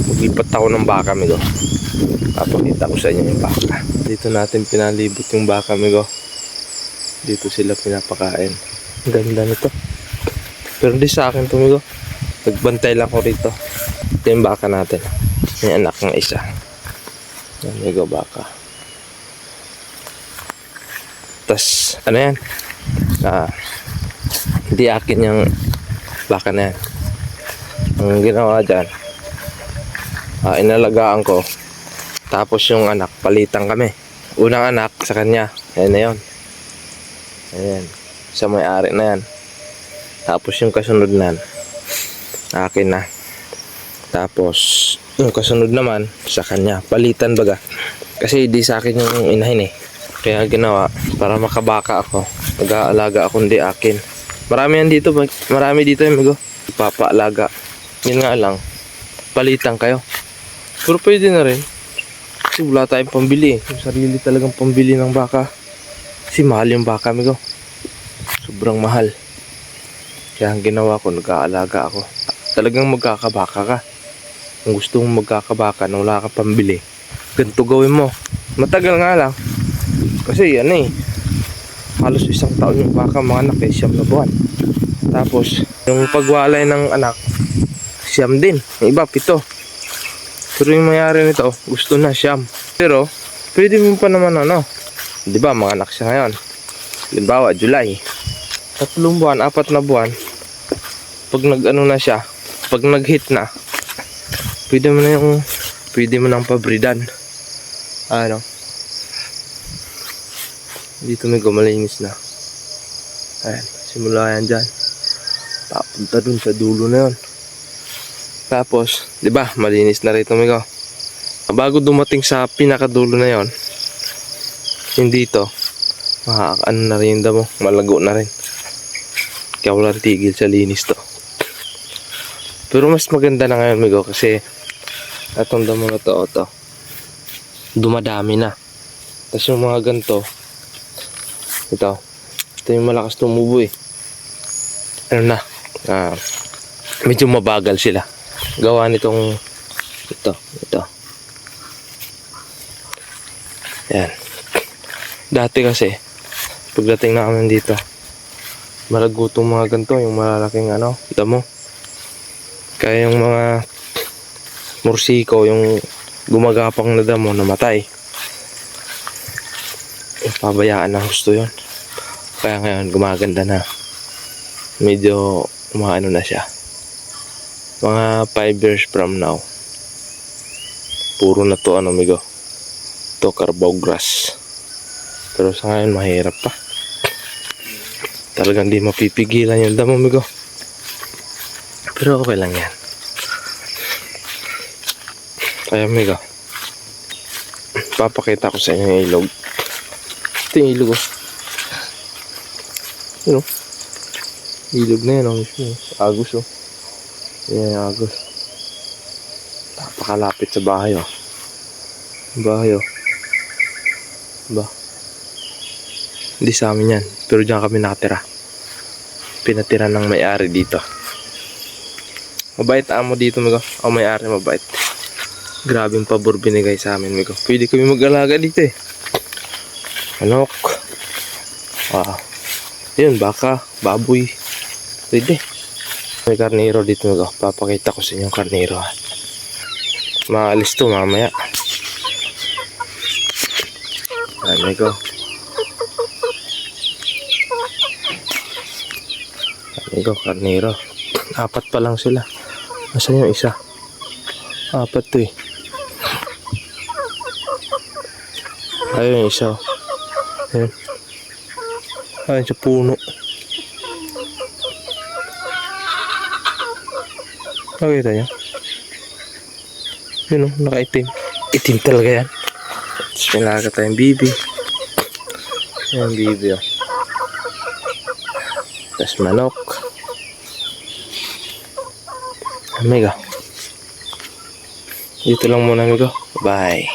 Maglipat ako ng baka, amigo. Papakita ko sa inyo yung baka. Dito natin pinalibot yung baka, amigo. Dito sila pinapakain. Ang ganda nito. Pero hindi sa akin to, amigo. Nagbantay lang ko rito. Ito yung baka natin. May anak ng isa. Yan, amigo, baka. Tas, ano yan? Hindi akin yung baka na yan. Ang ginawa dyan, inalagaan ko. Tapos yung anak, palitan kami. Unang anak sa kanya. Ayan na yun. Ayan. Sa may-ari na yan. Tapos yung kasunod na akin na. Tapos yung kasunod naman sa kanya. Palitan baga. Kasi di sa akin yung inahin eh. Kaya ginawa para makabaka ako. Mag-aalaga ako, hindi akin. Marami yan dito. Marami dito yung amigo. Ipapaalaga. Yun nga lang. Palitan kayo. Pero pwede na rin. Kasi wala tayong pambili. Yung sarili talagang pambili ng baka. Kasi mahal yung baka, amigo. Sobrang mahal. Kaya ang ginawa ko, nag-aalaga ako. Talagang magkakabaka ka. Kung gusto mong magkakabaka na wala ka pambili, ganito gawin mo. Matagal nga lang. Kasi yan eh. Halos 1 taon yung baka mga anak eh. 9 na buwan. Tapos, yung pagwalay ng anak, 9 din. Yung iba, 7. Pero yung mayari nito, gusto na 9. Pero, pwede mo pa naman ano. Diba, mga anak siya ngayon. Halimbawa, July. 3 buwan, 4 na buwan. Pag nag-ano na siya, pag nag-hit na, pwede mo nang pabridan. Ano? Dito may gumalinis na. Ayan, simula yan dyan. Papunta dun sa dulo na yun. Tapos, di ba, malinis na rito, amigo. Bago dumating sa pinakadulo na yon, yung dito, ano na rin yung damo, malago na rin. Kaya wala tigil sa linis to. Pero mas maganda na ngayon, amigo, kasi atong damo na to, dumadami na. Tapos yung mga ganito, ito yung malakas tumubo eh. Ano na, medyo mabagal sila. Gawa nitong ito. Yan. Dati kasi pagdating namin dito, maragutong mga ganito, yung malalaking damo. Kaya yung mga mursiko, yung gumagapang na damo, namatay. Pabayaan na gusto yun. Kaya ngayon gumaganda na. Medyo umaano na siya. Mga 5 years from now, puro na to amigo. To carabao grass. Pero sa ngayon mahirap pa. Talagang di mapipigilan yung damo, amigo. Pero okay lang yan. Kaya, amigo, papakita ko sa inyo yung ilog. Ito yung ilog, oh. Yun, oh. Ilog na yan, oh. Agos, oh. Yan yung agos. Napakalapit sa bahay, oh. Bahay, oh. Ba? Hindi sa amin yan. Pero dyan kami nakatira. Pinatira ng may-ari dito. Mabait amo dito, amigo. O may-ari mabait. Grabing pabor binigay sa amin, amigo. Pwede kami mag-alaga dito eh. Manok. Yun, baka, baboy. Pwede. May karnero dito, amigo. Papakita ko sa inyo yung karnero. Maalis to mamaya. Amigo. Amigo, karnero. 4 pa lang sila. Nasaan yung isa? 4 to eh. Ayun yung isa. Ayun. Ayun sa puno. Nakita niyo? Yun o, nakaitim. Itim talaga yan. Tapos pinaka tayong bibi. Ayan bibi o. Tapos manok. Amigo. Dito lang muna, amigo. Bye.